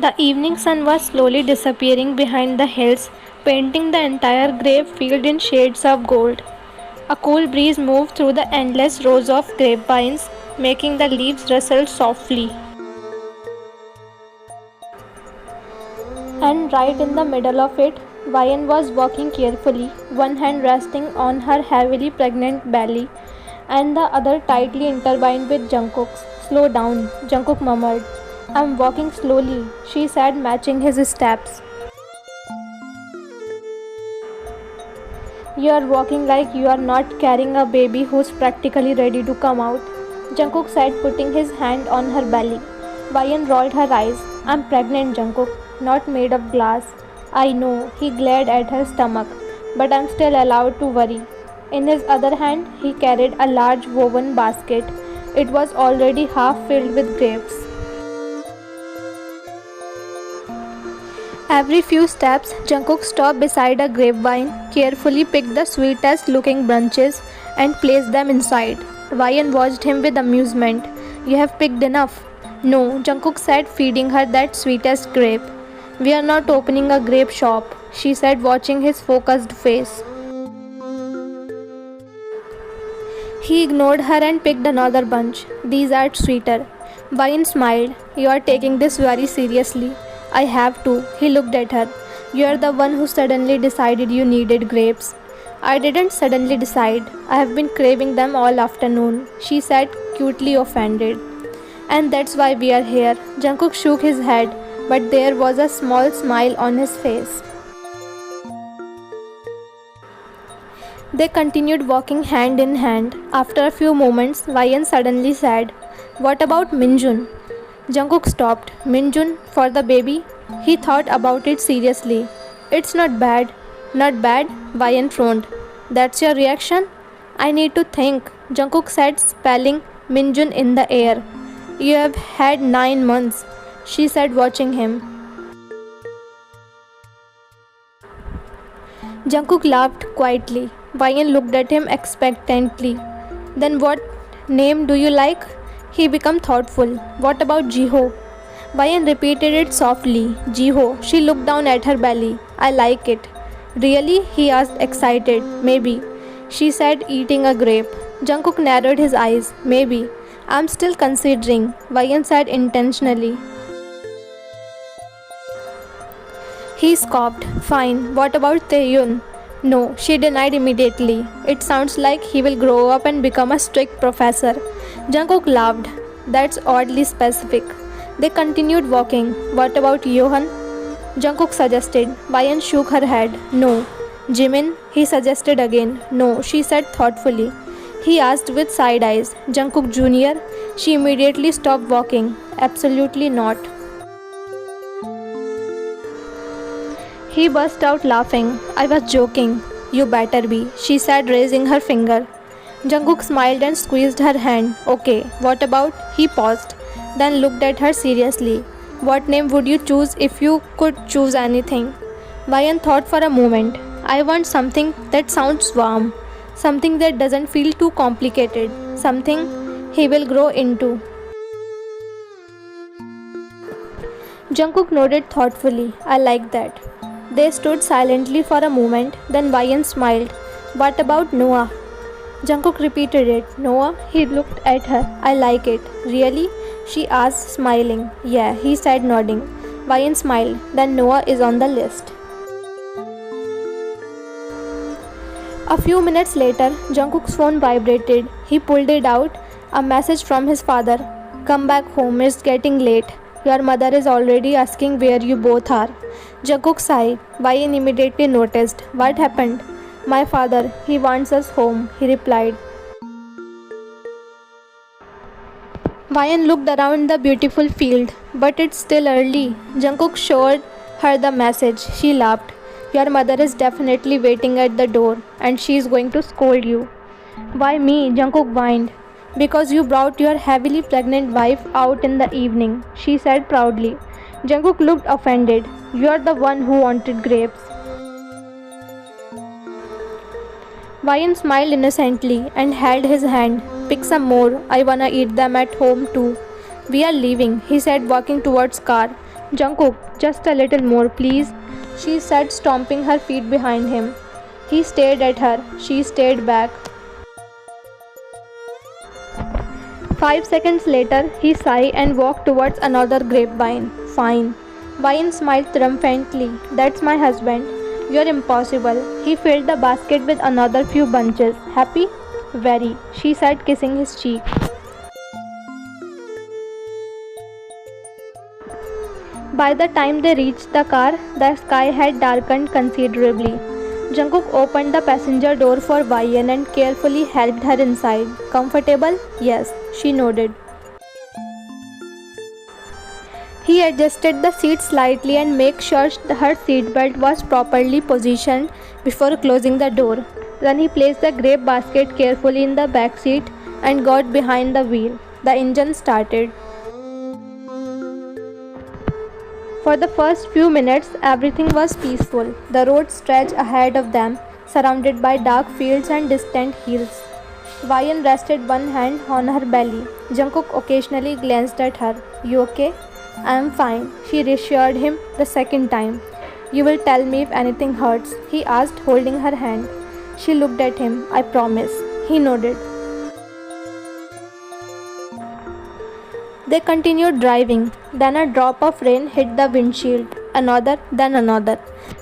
The evening sun was slowly disappearing behind the hills, painting the entire grape field in shades of gold. A cool breeze moved through the endless rows of grapevines, making the leaves rustle softly. And right in the middle of it, Vian was walking carefully, one hand resting on her heavily pregnant belly and the other tightly intertwined with Jungkook's. "Slow down," Jungkook murmured. "I'm walking slowly," she said, matching his steps. "You're walking like you are not carrying a baby who's practically ready to come out," Jungkook said, putting his hand on her belly. Vian rolled her eyes. "I'm pregnant, Jungkook, not made of glass." "I know," he glared at her stomach, "but I'm still allowed to worry." In his other hand, he carried a large woven basket. It was already half filled with grapes. Every few steps, Jungkook stopped beside a grapevine, carefully picked the sweetest looking branches, and placed them inside. Vian watched him with amusement. "You have picked enough." "No," Jungkook said, feeding her that sweetest grape. "We are not opening a grape shop," she said, watching his focused face. He ignored her and picked another bunch. "These are sweeter." Vian smiled. "You are taking this very seriously." "I have to." He looked at her. "You are the one who suddenly decided you needed grapes." "I didn't suddenly decide. I have been craving them all afternoon," she said, cutely offended. "And that's why we are here." Jungkook shook his head, but there was a small smile on his face. They continued walking hand in hand. After a few moments, Vian suddenly said, "What about Minjun?" Jungkook stopped. "Minjun, for the baby?" He thought about it seriously. "It's not bad." "Not bad?" Vian frowned. "That's your reaction?" "I need to think," Jungkook said, spelling Minjun in the air. "You have had 9 months," she said, watching him. Jungkook laughed quietly. Vian looked at him expectantly. "Then what name do you like?" He became thoughtful. "What about Jiho?" Vian repeated it softly. "Jiho." She looked down at her belly. "I like it." "Really?" he asked, excited. "Maybe," she said, eating a grape. Jungkook narrowed his eyes. "Maybe. I'm still considering," Vian said intentionally. He scoffed. "Fine. What about Taehyun?" "No," she denied immediately. "It sounds like he will grow up and become a strict professor." Jungkook laughed. "That's oddly specific." They continued walking. "What about Johan?" Jungkook suggested. Vian shook her head. "No." "Jimin?" he suggested again. "No," she said thoughtfully. He asked with side eyes. "Jungkook Jr.?" She immediately stopped walking. "Absolutely not." He burst out laughing. "I was joking." "You better be," she said, raising her finger. Jungkook smiled and squeezed her hand. "Okay, what about?" He paused, then looked at her seriously. "What name would you choose if you could choose anything?" Vian thought for a moment. "I want something that sounds warm, something that doesn't feel too complicated, something he will grow into." Jungkook nodded thoughtfully. "I like that." They stood silently for a moment, then Vian smiled. "What about Noah?" Jungkook repeated it. "Noah?" He looked at her. "I like it." "Really?" she asked, smiling. "Yeah," he said, nodding. Vian smiled. "Then Noah is on the list." A few minutes later, Jungkook's phone vibrated. He pulled it out. A message from his father. "Come back home, it's getting late. Your mother is already asking where you both are." Jungkook sighed. Vian immediately noticed. "What happened?" "My father. He wants us home," he replied. Vian looked around the beautiful field. "But it's still early." Jungkook showed her the message. She laughed. "Your mother is definitely waiting at the door, and she is going to scold you." "Why me?" Jungkook whined. "Because you brought your heavily pregnant wife out in the evening," she said proudly. Jungkook looked offended. "You're the one who wanted grapes." Vian smiled innocently and held his hand. "Pick some more. I wanna eat them at home too." "We are leaving," he said, walking towards car. Jungkook, just a little more, please, she said, stomping her feet behind him. He stared at her. She stared back. 5 seconds later, he sighed and walked towards another grapevine. Fine. Vine smiled triumphantly. That's my husband. You're impossible. He filled the basket with another few bunches. Happy? Very, she said, kissing his cheek. By the time they reached the car, the sky had darkened considerably. Jungkook opened the passenger door for Vine and carefully helped her inside. Comfortable? Yes, she nodded. He adjusted the seat slightly and made sure her seatbelt was properly positioned before closing the door. Then he placed the grape basket carefully in the back seat and got behind the wheel. The engine started. For the first few minutes, everything was peaceful. The road stretched ahead of them, surrounded by dark fields and distant hills. Vine rested one hand on her belly. Jungkook occasionally glanced at her. You okay? I am fine, she reassured him the second time. You will tell me if anything hurts, he asked, holding her hand. She looked at him. I promise. He nodded. They continued driving. Then a drop of rain hit the windshield. Another, then another.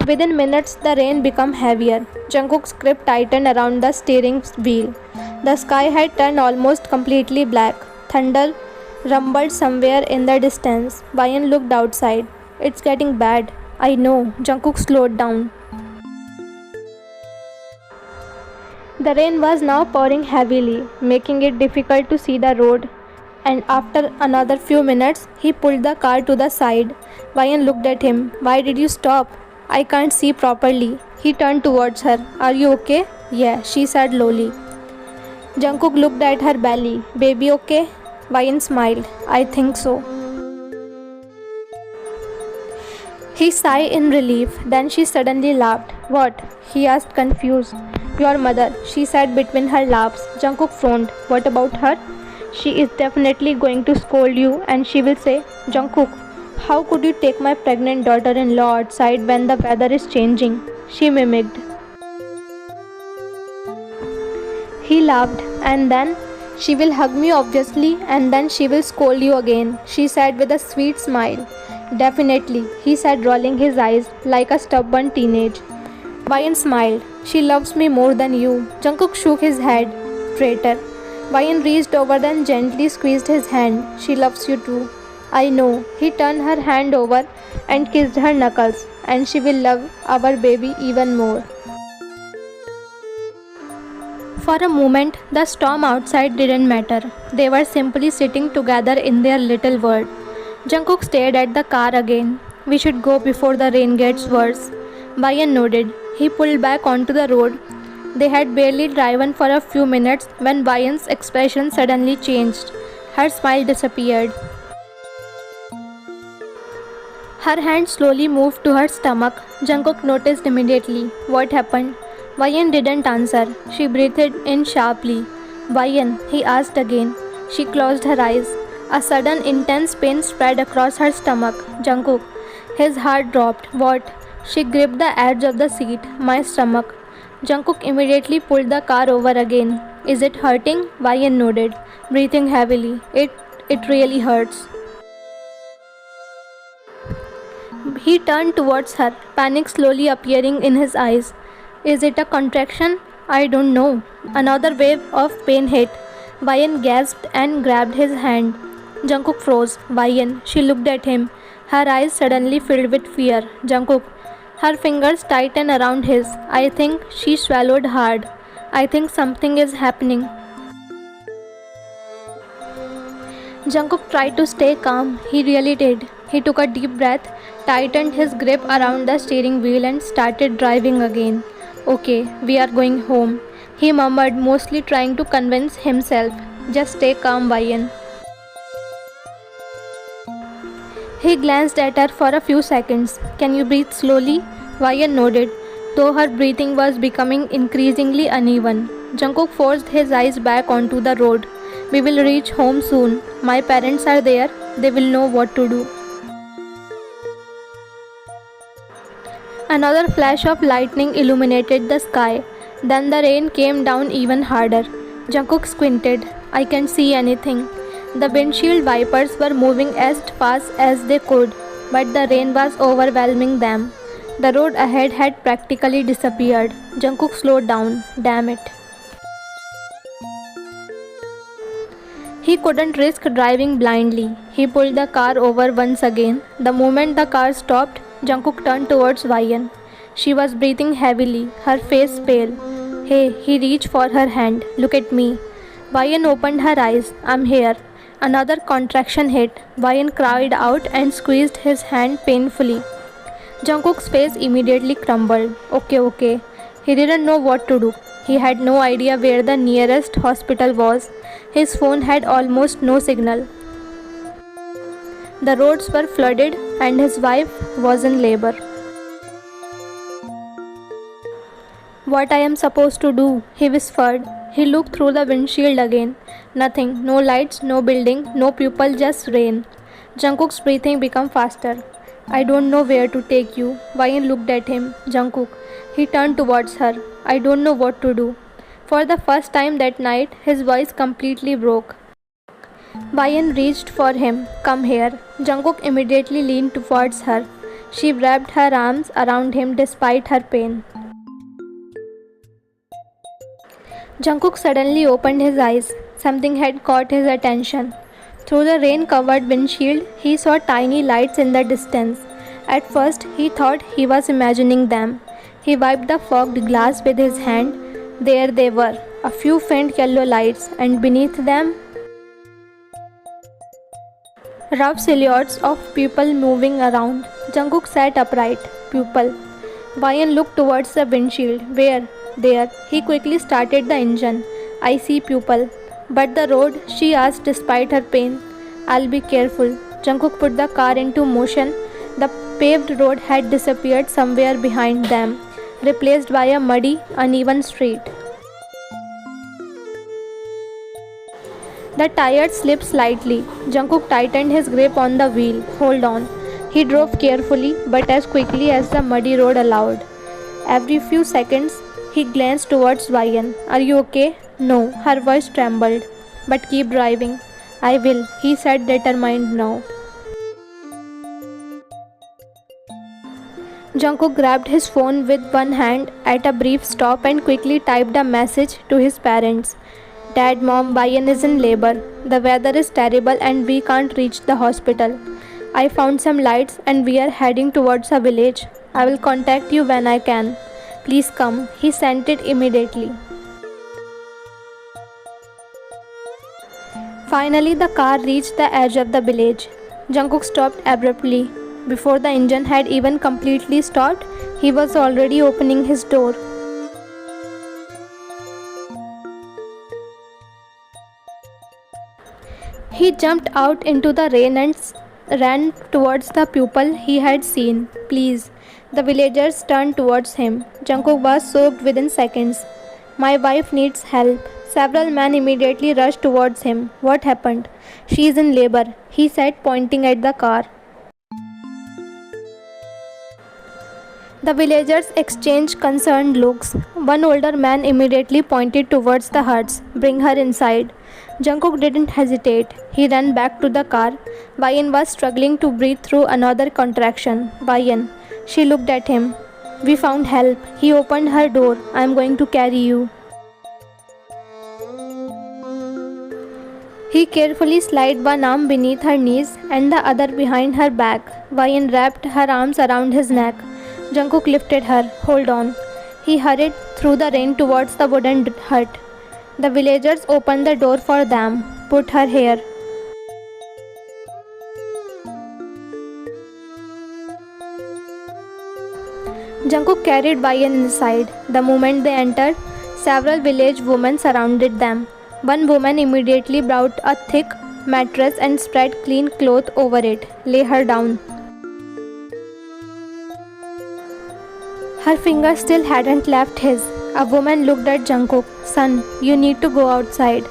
Within minutes, the rain became heavier. Jungkook's grip tightened around the steering wheel. The sky had turned almost completely black. Thunder rumbled somewhere in the distance. Vine looked outside. It's getting bad. I know. Jungkook slowed down. The rain was now pouring heavily, making it difficult to see the road. And after another few minutes, he pulled the car to the side. Vine looked at him. Why did you stop? I can't see properly. He turned towards her. Are you okay? Yeah, she said lowly. Jungkook looked at her belly. Baby okay? Vine smiled. I think so. He sighed in relief. Then she suddenly laughed. What? He asked, confused. Your mother, she said between her laughs. Jungkook frowned. What about her? She is definitely going to scold you and she will say, Jungkook, how could you take my pregnant daughter-in-law outside when the weather is changing? She mimicked. He laughed. And then? She will hug me obviously and then she will scold you again, she said with a sweet smile. Definitely, he said, rolling his eyes like a stubborn teenage. Vine smiled. She loves me more than you. Jungkook shook his head. Traitor. Vine reached over and gently squeezed his hand. She loves you too. I know. He turned her hand over and kissed her knuckles. And she will love our baby even more. For a moment, the storm outside didn't matter. They were simply sitting together in their little world. Jungkook stared at the car again. We should go before the rain gets worse. Vine nodded. He pulled back onto the road. They had barely driven for a few minutes when Vine's expression suddenly changed. Her smile disappeared. Her hand slowly moved to her stomach. Jungkook noticed immediately. What happened? Vine didn't answer. She breathed in sharply. Vine, he asked again. She closed her eyes. A sudden intense pain spread across her stomach. Jungkook. His heart dropped. What? She gripped the edge of the seat. My stomach. Jungkook immediately pulled the car over again. Is it hurting? Vine nodded, breathing heavily. It really hurts. He turned towards her, panic slowly appearing in his eyes. Is it a contraction? I don't know. Another wave of pain hit. Vine gasped and grabbed his hand. Jungkook froze. Vine. She looked at him. Her eyes suddenly filled with fear. Jungkook. Her fingers tightened around his. I think she swallowed hard. I think something is happening. Jungkook tried to stay calm. He really did. He took a deep breath, tightened his grip around the steering wheel and started driving again. Okay, we are going home, he murmured, mostly trying to convince himself. Just stay calm, Vine. He glanced at her for a few seconds. Can you breathe slowly? Vine nodded, though her breathing was becoming increasingly uneven. Jungkook forced his eyes back onto the road. We will reach home soon. My parents are there. They will know what to do. Another flash of lightning illuminated the sky. Then the rain came down even harder. Jungkook squinted. I can't see anything. The windshield wipers were moving as fast as they could, but the rain was overwhelming them. The road ahead had practically disappeared. Jungkook slowed down. Damn it. He couldn't risk driving blindly. He pulled the car over once again. The moment the car stopped, Jungkook turned towards Vian. She was breathing heavily, her face pale. Hey, he reached for her hand. Look at me. Vian opened her eyes. I'm here. Another contraction hit. Vian cried out and squeezed his hand painfully. Jungkook's face immediately crumbled. Okay. He didn't know what to do. He had no idea where the nearest hospital was. His phone had almost no signal. The roads were flooded and his wife was in labor. What I am supposed to do? He whispered. He looked through the windshield again. Nothing. No lights, no building, no people, just rain. Jungkook's breathing became faster. I don't know where to take you. Vian looked at him. Jungkook. He turned towards her. I don't know what to do. For the first time that night, his voice completely broke. Vian reached for him. Come here. Jungkook immediately leaned towards her. She wrapped her arms around him despite her pain. Jungkook suddenly opened his eyes. Something had caught his attention. Through the rain-covered windshield, he saw tiny lights in the distance. At first, he thought he was imagining them. He wiped the fogged glass with his hand. There they were, a few faint yellow lights, and beneath them, rough silhouettes of people moving around. Jungkook sat upright. People. Vian looked towards the windshield. Where? There. He quickly started the engine. I see people. But the road? She asked despite her pain. I'll be careful. Jungkook put the car into motion. The paved road had disappeared somewhere behind them, replaced by a muddy, uneven street. The tires slipped slightly. Jungkook tightened his grip on the wheel. Hold on. He drove carefully, but as quickly as the muddy road allowed. Every few seconds, he glanced towards Vian. Are you okay? No. Her voice trembled. But keep driving. I will, he said, determined now. Jungkook grabbed his phone with one hand at a brief stop and quickly typed a message to his parents. Dad, Mom, Vian is in labor. The weather is terrible and we can't reach the hospital. I found some lights and we are heading towards a village. I will contact you when I can. Please come. He sent it immediately. Finally, the car reached the edge of the village. Jungkook stopped abruptly. Before the engine had even completely stopped, he was already opening his door. He jumped out into the rain and ran towards the pupil he had seen. Please. The villagers turned towards him. Jungkook was soaked within seconds. My wife needs help. Several men immediately rushed towards him. What happened? She is in labor, he said, pointing at the car. The villagers exchanged concerned looks. One older man immediately pointed towards the huts. Bring her inside. Jungkook didn't hesitate. He ran back to the car. Vian was struggling to breathe through another contraction. Vian. She looked at him. We found help. He opened her door. I am going to carry you. He carefully slid one arm beneath her knees and the other behind her back. Vian wrapped her arms around his neck. Jungkook lifted her. Hold on. He hurried through the rain towards the wooden hut. The villagers opened the door for them. Put her here. Jungkook carried Vian inside. The moment they entered, several village women surrounded them. One woman immediately brought a thick mattress and spread clean cloth over it. Lay her down. Her fingers still hadn't left his. A woman looked at Jungkook. Son, you need to go outside.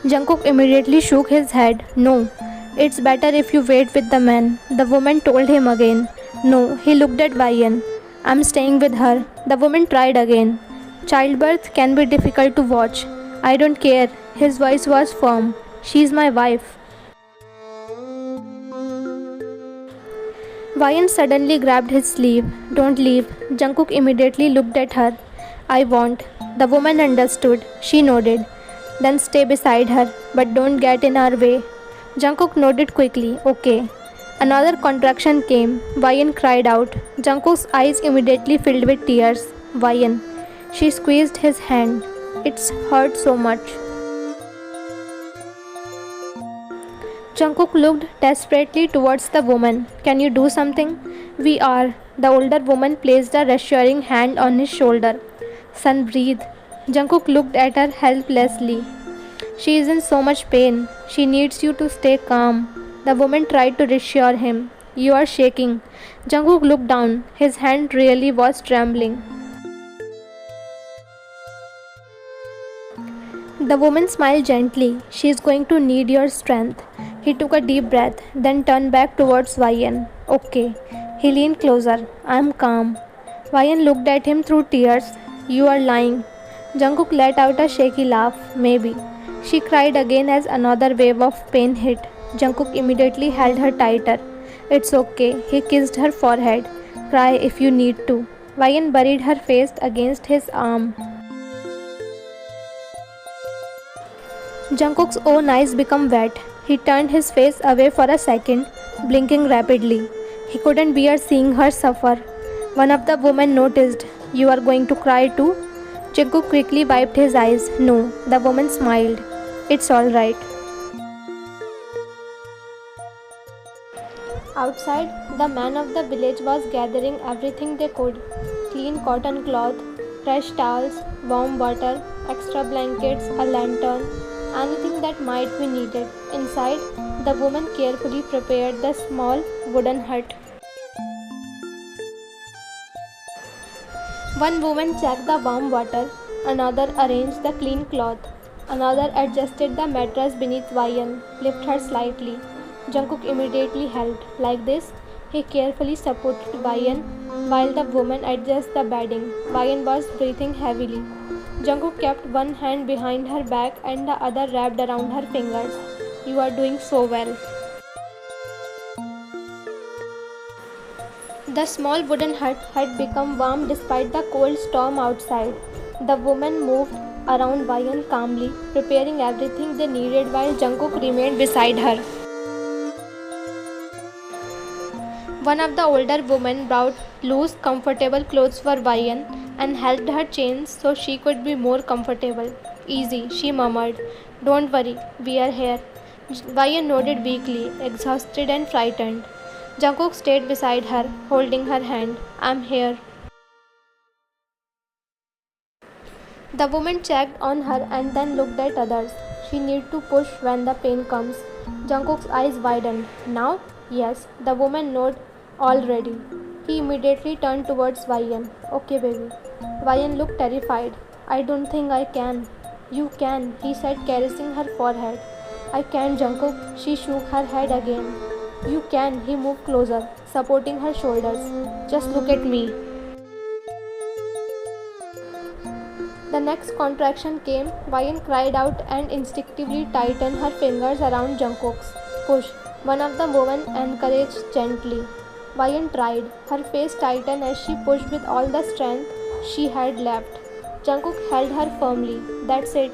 Jungkook immediately shook his head. No, it's better if you wait with the men. The woman told him again. No, he looked at Vian. I'm staying with her. The woman tried again. Childbirth can be difficult to watch. I don't care. His voice was firm. She's my wife. Ryan suddenly grabbed his sleeve. Don't leave. Jungkook immediately looked at her. I won't. The woman understood. She nodded. Then stay beside her, but don't get in our way. Jungkook nodded quickly. Okay. Another contraction came. Ryan cried out. Jungkook's eyes immediately filled with tears. Ryan. She squeezed his hand. It's hurt so much. Jungkook looked desperately towards the woman. Can you do something? We are. The older woman placed a reassuring hand on his shoulder. Son, breathe. Jungkook looked at her helplessly. She is in so much pain. She needs you to stay calm. The woman tried to reassure him. You are shaking. Jungkook looked down. His hand really was trembling. The woman smiled gently. She is going to need your strength. He took a deep breath, then turned back towards Ryan. Okay. He leaned closer. I am calm. Ryan looked at him through tears. You are lying. Jungkook let out a shaky laugh. Maybe. She cried again as another wave of pain hit. Jungkook immediately held her tighter. It's okay. He kissed her forehead. Cry if you need to. Ryan buried her face against his arm. Jungkook's own eyes became wet. He turned his face away for a second, blinking rapidly. He couldn't bear seeing her suffer. One of the women noticed. You are going to cry too? Jungkook quickly wiped his eyes. No, the woman smiled. It's all right. Outside, the man of the village was gathering everything they could. Clean cotton cloth, fresh towels, warm water, extra blankets, a lantern, anything that might be needed. Inside, the woman carefully prepared the small wooden hut. One woman checked the warm water, another arranged the clean cloth, another adjusted the mattress beneath Ryan, lifted her slightly. Jungkook immediately helped. Like this, he carefully supported Ryan while the woman adjusted the bedding. Ryan was breathing heavily. Jungkook kept one hand behind her back and the other wrapped around her fingers. You are doing so well. The small wooden hut had become warm despite the cold storm outside. The woman moved around Ryan calmly, preparing everything they needed while Jungkook remained beside her. One of the older women brought loose, comfortable clothes for Ryan and helped her change so she could be more comfortable. Easy, she murmured. Don't worry, we are here. Ryan nodded weakly, exhausted and frightened. Jungkook stayed beside her, holding her hand. I'm here. The woman checked on her and then looked at others. She needed to push when the pain comes. Jungkook's eyes widened. Now? Yes, the woman nodded. Already. He immediately turned towards Ryan. Okay, baby. Ryan looked terrified. I don't think I can. You can, he said, caressing her forehead. I can't, Jungkook. She shook her head again. You can, he moved closer, supporting her shoulders. Just look at me. The next contraction came. Ryan cried out and instinctively tightened her fingers around Jungkook's. Push. One of the women encouraged gently. Ryan tried. Her face tightened as she pushed with all the strength she had left. Jungkook held her firmly. That's it.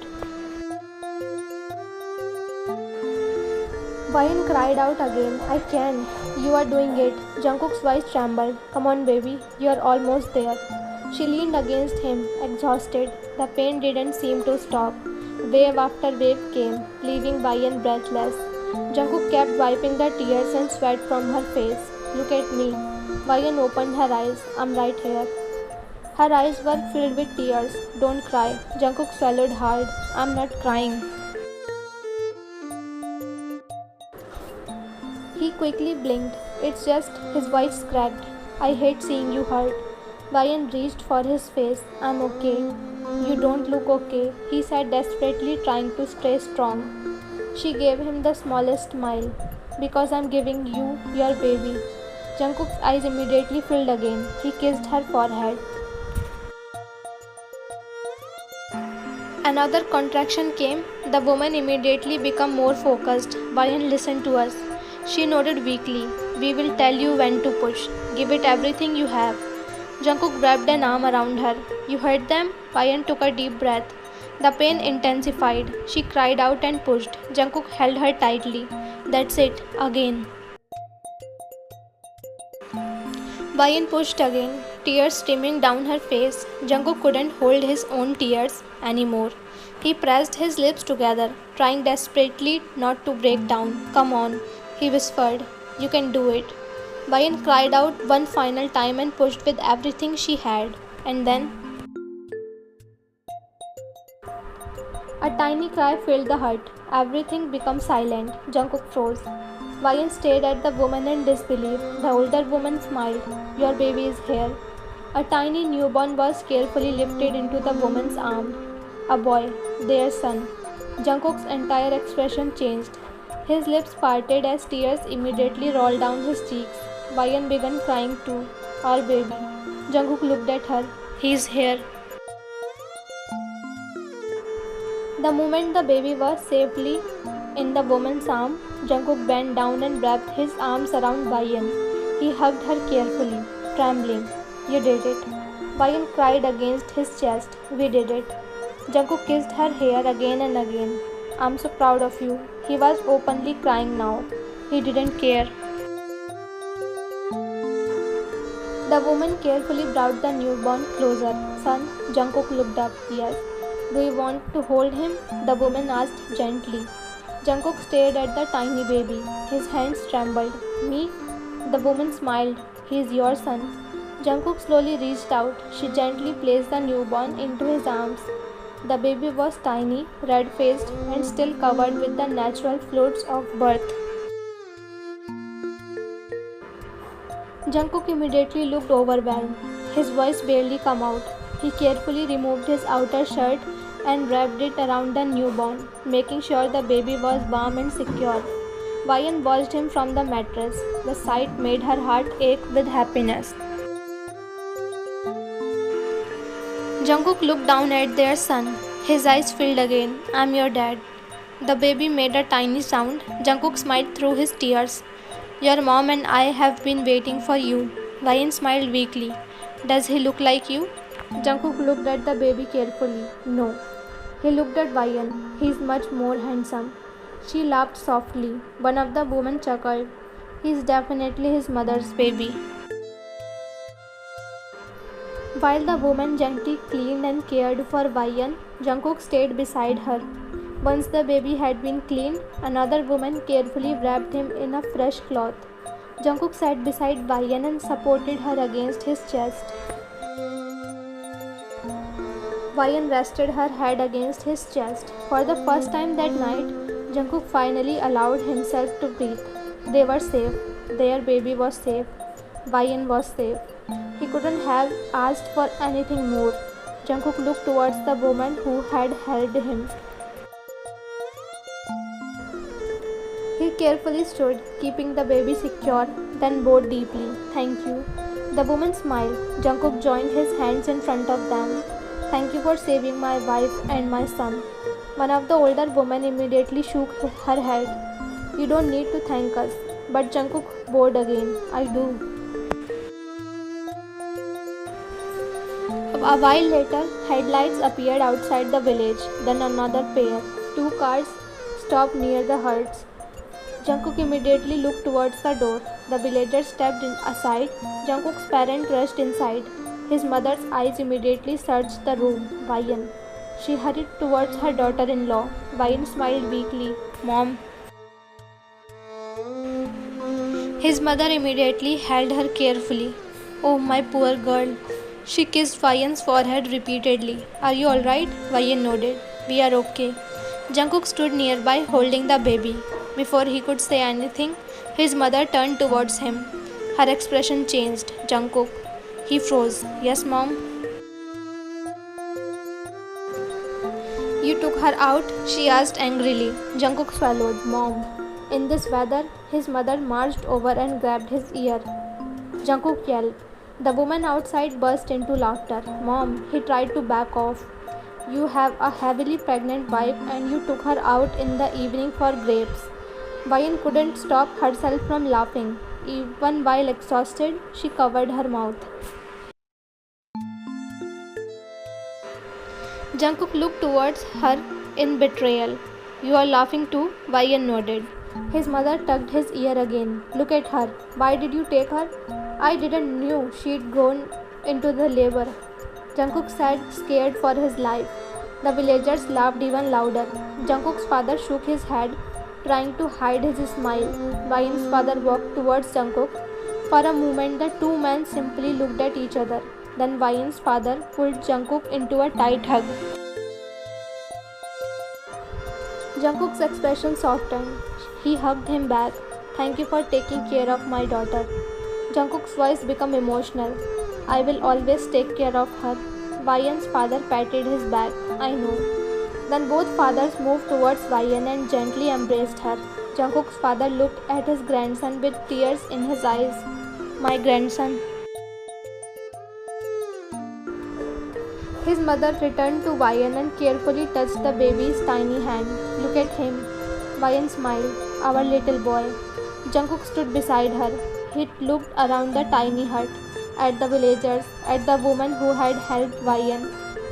Ryan cried out again. I can. You are doing it. Jungkook's voice trembled. Come on, baby. You are almost there. She leaned against him, exhausted. The pain didn't seem to stop. Wave after wave came, leaving Ryan breathless. Jungkook kept wiping the tears and sweat from her face. Look at me. Ryan opened her eyes. I'm right here. Her eyes were filled with tears. Don't cry. Jungkook swallowed hard. I'm not crying. He quickly blinked. It's just, his voice cracked. I hate seeing you hurt. Ryan reached for his face. I'm okay. You don't look okay, he said desperately, trying to stay strong. She gave him the smallest smile. Because I'm giving you your baby. Jungkook's eyes immediately filled again. He kissed her forehead. Another contraction came. The woman immediately became more focused. Bayan, listen to us. She nodded weakly. We will tell you when to push. Give it everything you have. Jungkook wrapped an arm around her. You heard them? Bayan took a deep breath. The pain intensified. She cried out and pushed. Jungkook held her tightly. That's it. Again. Bayan pushed again, tears streaming down her face. Jungkook couldn't hold his own tears anymore. He pressed his lips together, trying desperately not to break down. Come on, he whispered. You can do it. Bayan cried out one final time and pushed with everything she had. And then a tiny cry filled the hut. Everything became silent. Jungkook froze. Bayan stared at the woman in disbelief. The older woman smiled. Your baby is here. A tiny newborn was carefully lifted into the woman's arm. A boy, their son. Jungkook's entire expression changed. His lips parted as tears immediately rolled down his cheeks. Bayan began crying too. Our baby. Jungkook looked at her. He's here. The moment the baby was safely in the woman's arm, Jungkook bent down and wrapped his arms around Bayan. He hugged her carefully, trembling. You did it. Bayan cried against his chest. We did it. Jungkook kissed her hair again and again. I'm so proud of you. He was openly crying now. He didn't care. The woman carefully brought the newborn closer. Son, Jungkook looked up. Yes. Do you want to hold him? The woman asked gently. Jungkook stared at the tiny baby. His hands trembled. Me? The woman smiled. He is your son. Jungkook slowly reached out. She gently placed the newborn into his arms. The baby was tiny, red-faced, and still covered with the natural fluids of birth. Jungkook immediately looked overwhelmed. His voice barely came out. He carefully removed his outer shirt and wrapped it around the newborn, making sure the baby was warm and secure. Bayan watched him from the mattress. The sight made her heart ache with happiness. Jungkook looked down at their son. His eyes filled again. I'm your dad. The baby made a tiny sound. Jungkook smiled through his tears. Your mom and I have been waiting for you. Bayan smiled weakly. Does he look like you? Jungkook looked at the baby carefully. No. He looked at Bayan. He is much more handsome. She laughed softly. One of the women chuckled. He is definitely his mother's baby. While the woman gently cleaned and cared for Bayan, Jungkook stayed beside her. Once the baby had been cleaned, another woman carefully wrapped him in a fresh cloth. Jungkook sat beside Bayan and supported her against his chest. Bayan rested her head against his chest. For the first time that night, Jungkook finally allowed himself to breathe. They were safe. Their baby was safe. Bayan was safe. He couldn't have asked for anything more. Jungkook looked towards the woman who had held him. He carefully stood, keeping the baby secure, then bowed deeply. Thank you. The woman smiled. Jungkook joined his hands in front of them. Thank you for saving my wife and my son. One of the older women immediately shook her head. You don't need to thank us. But Jungkook bowed again. I do. A while later, headlights appeared outside the village. Then another pair. 2 cars stopped near the huts. Jungkook immediately looked towards the door. The villagers stepped aside. Jungkook's parent rushed inside. His mother's eyes immediately searched the room. Bayan. She hurried towards her daughter-in-law. Bayan smiled weakly. Mom. His mother immediately held her carefully. Oh, my poor girl. She kissed Bayan's forehead repeatedly. Are you alright? Bayan nodded. We are okay. Jungkook stood nearby holding the baby. Before he could say anything, his mother turned towards him. Her expression changed. Jungkook. He froze. Yes, Mom? You took her out? She asked angrily. Jungkook swallowed. Mom. In this weather, his mother marched over and grabbed his ear. Jungkook yelled. The woman outside burst into laughter. Mom, he tried to back off. You have a heavily pregnant wife and you took her out in the evening for grapes. Wayan couldn't stop herself from laughing. Even while exhausted, she covered her mouth. Jungkook looked towards her in betrayal. You are laughing too? Wayan nodded. His mother tugged his ear again. Look at her. Why did you take her? I didn't know she'd gone into the labor. Jungkook sat scared for his life. The villagers laughed even louder. Jungkook's father shook his head, trying to hide his smile. Wayan's father walked towards Jungkook. For a moment, the two men simply looked at each other. Then Wayan's father pulled Jungkook into a tight hug. Jungkook's expression softened. He hugged him back. Thank you for taking care of my daughter. Jungkook's voice became emotional. I will always take care of her. Wayan's father patted his back. I know. Then both fathers moved towards Wayan and gently embraced her. Jungkook's father looked at his grandson with tears in his eyes. My grandson. His mother returned to Wayan and carefully touched the baby's tiny hand. Look at him. Wayan smiled. Our little boy. Jungkook stood beside her. He looked around the tiny hut, at the villagers, at the woman who had helped Wayan,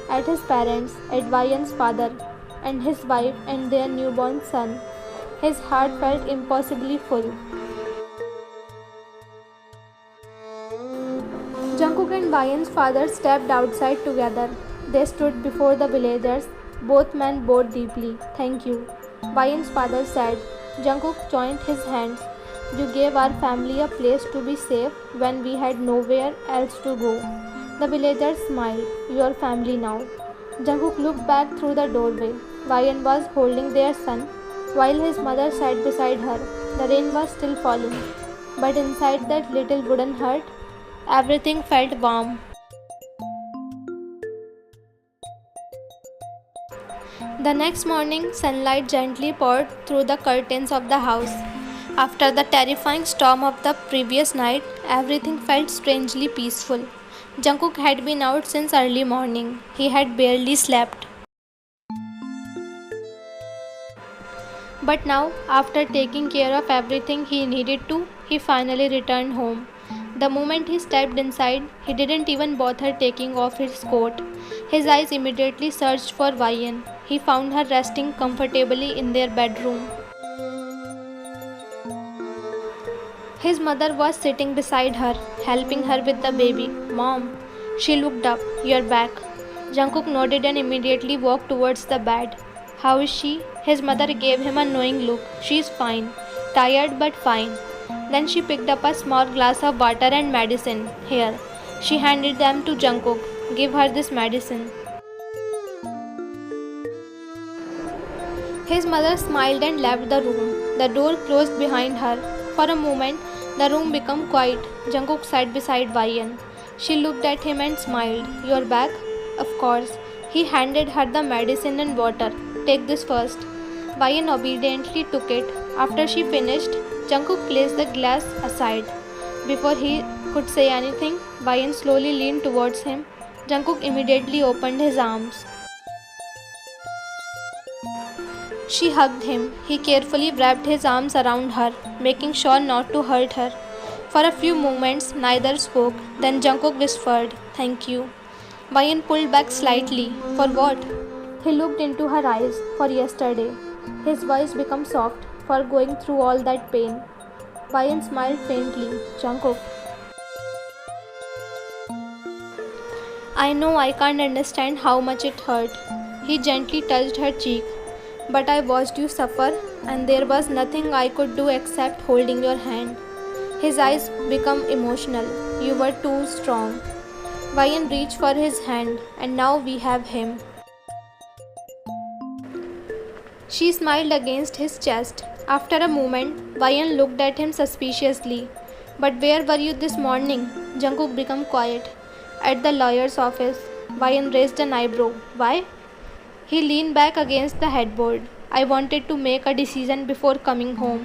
at his parents, at Wayan's father, and his wife and their newborn son. His heart felt impossibly full. Jungkook and Wayan's father stepped outside together. They stood before the villagers. Both men bowed deeply. Thank you. Wayan's father said. Jungkook joined his hands. You gave our family a place to be safe when we had nowhere else to go. The villagers smiled. Your family now. Jungkook looked back through the doorway. Wayan was holding their son, while his mother sat beside her. The rain was still falling, but inside that little wooden hut, everything felt warm. The next morning, sunlight gently poured through the curtains of the house. After the terrifying storm of the previous night, everything felt strangely peaceful. Jungkook had been out since early morning. He had barely slept. But now, after taking care of everything he needed to, he finally returned home. The moment he stepped inside, he didn't even bother taking off his coat. His eyes immediately searched for Wayan. He found her resting comfortably in their bedroom. His mother was sitting beside her, helping her with the baby. Mom. She looked up. You're back. Jungkook nodded and immediately walked towards the bed. How is she? His mother gave him a knowing look. She's fine. Tired but fine. Then she picked up a small glass of water and medicine. Here. She handed them to Jungkook. Give her this medicine. His mother smiled and left the room. The door closed behind her. For a moment, the room became quiet. Jungkook sat beside Wayan. She looked at him and smiled. You're back? Of course. He handed her the medicine and water. Take this first. Wayan obediently took it. After she finished, Jungkook placed the glass aside. Before he could say anything, Wayan slowly leaned towards him. Jungkook immediately opened his arms. She hugged him. He carefully wrapped his arms around her, making sure not to hurt her. For a few moments, neither spoke. Then Jungkook whispered, Thank you. Wayan pulled back slightly. For what? He looked into her eyes. For yesterday. His voice became soft. For going through all that pain. Wayan smiled faintly. Jungkook. I know I can't understand how much it hurt. He gently touched her cheek. But I watched you suffer, and there was nothing I could do except holding your hand. His eyes became emotional. You were too strong. Wayan reached for his hand, and now we have him. She smiled against his chest. After a moment, Wayan looked at him suspiciously. But where were you this morning? Jungkook became quiet. At the lawyer's office. Wayan raised an eyebrow. Why? He leaned back against the headboard. I wanted to make a decision before coming home.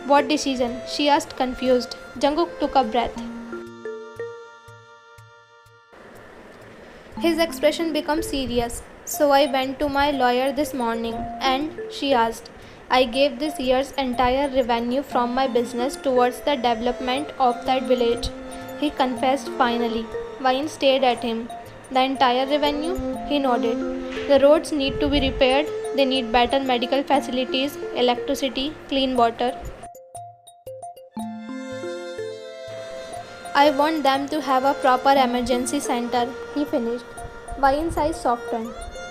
What decision? She asked confused. Jungkook took a breath. His expression became serious. So I went to my lawyer this morning and she asked. I gave this year's entire revenue from my business towards the development of that village. He confessed finally. Wine stared at him. The entire revenue? He nodded. The roads need to be repaired. They need better medical facilities, electricity, clean water. I want them to have a proper emergency center, he finished. Wayan's eyes softened.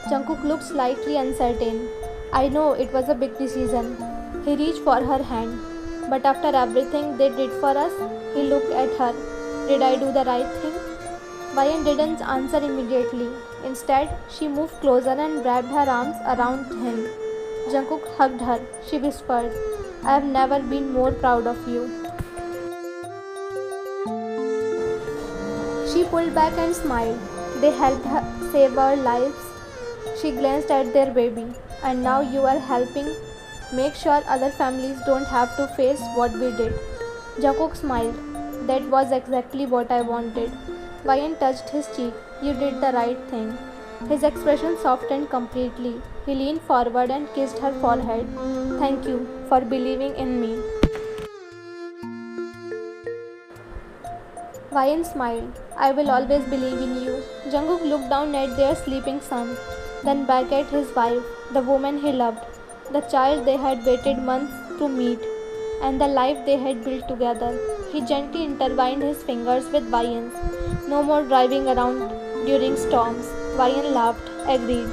Jungkook looked slightly uncertain. I know it was a big decision. He reached for her hand. But after everything they did for us, he looked at her. Did I do the right thing? Wayan didn't answer immediately. Instead, she moved closer and wrapped her arms around him. Jungkook hugged her. She whispered, I have never been more proud of you. She pulled back and smiled. They helped her save our lives. She glanced at their baby. And now you are helping make sure other families don't have to face what we did. Jungkook smiled. That was exactly what I wanted. Wayan touched his cheek. You did the right thing. His expression softened completely. He leaned forward and kissed her forehead. Thank you for believing in me. Wayan smiled. I will always believe in you. Jungkook looked down at their sleeping son, then back at his wife, the woman he loved, the child they had waited months to meet, and the life they had built together. He gently intertwined his fingers with Wayan's. No more driving around during storms. Wayan laughed, agreed.